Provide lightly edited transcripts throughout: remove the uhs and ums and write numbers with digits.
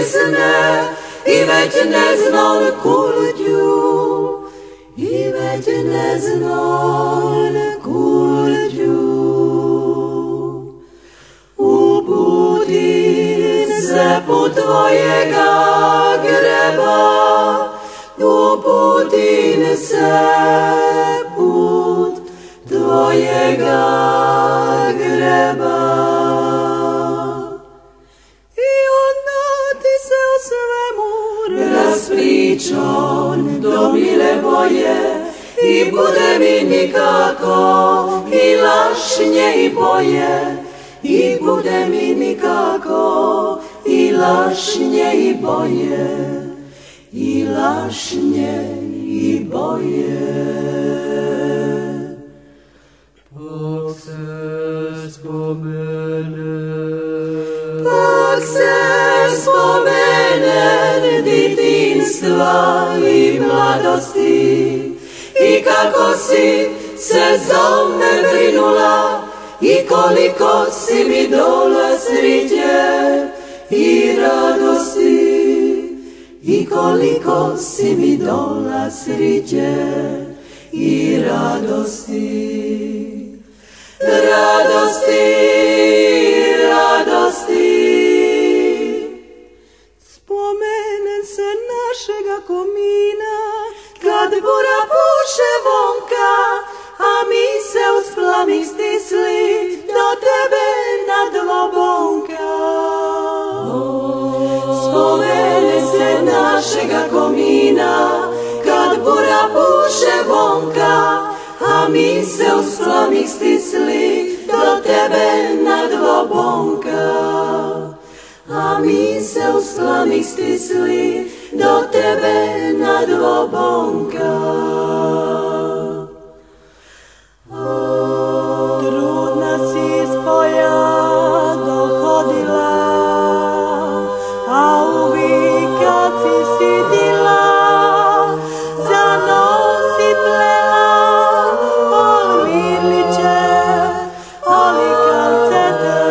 pritisne i već ne znam kud ću, i već ne znam kud ću. Uputim se put tvojega greba, uputim se put tvojega greba. I onda ti se o svemu raspričam do mile boje, i bude mi nikako i lašnje i boje, i bude mi nikako i lašnje i boje, i lašnje i boje. Pak se spomene djetinjstva i mladosti, i kako si se za me brinula, i koliko si mi dola sreće i radosti, i koliko si mi dola sreće i radosti. Radosti, radosti. Spomenem se našega komina, kad bura puše vonka, a mi se uz plamih stisli do tebe na dvobonka. Spomene se našega komina, kad bura puše vonka, a mi se uz plamih stisli do tebe na dvobonka. A mi se uz plamih stisli do tebe na dvobonka. Trudna si iz polja dohodila, a uvijek kad si sitila, za nos si plela oliliće, oli kalcete.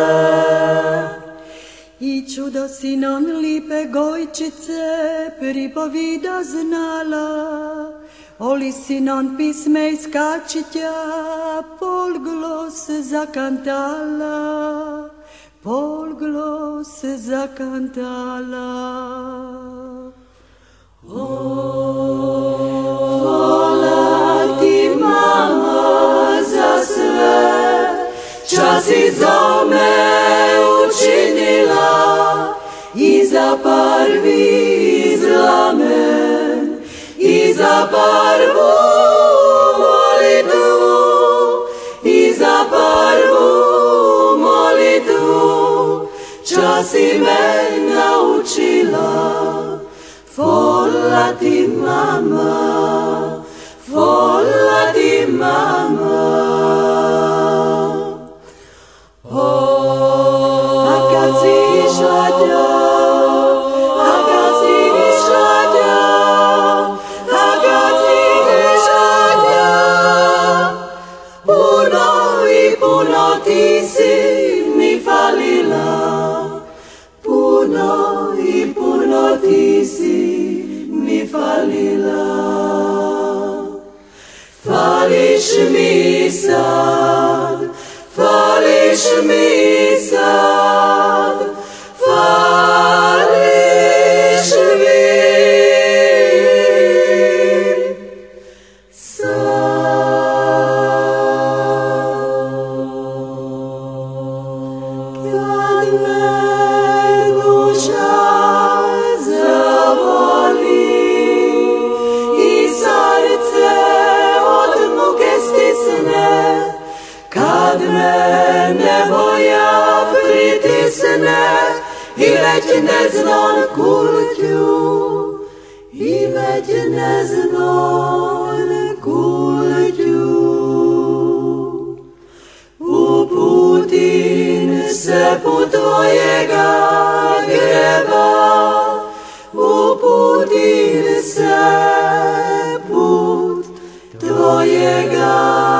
I čudo si nam lipe gojčice pripovida znala, oli si non pisme iskačitja, polglos zakantala, polglos zakantala. Hvala ti, mama, za sve, čas si za me učinila, i za prvi zlamen, i za prvu molitvu, i za prvu molitvu, čas si me naučila. Hvala ti, mama, hvala ti, mama. A kad si išla tja, a kad si išla tja, a kad si išla tja, puno i puno ti si mi falila, puno i puno ti si mi falila. Fališ mi sad, fališ mi sad, fališ mi sad. Kad me duša zavoli i srce od muke stisne, kad me nevolja pritisne, i već ne znam kud ću, i već ne znam kud ću. Uputim se put tvojega greba, uputim se put tvojega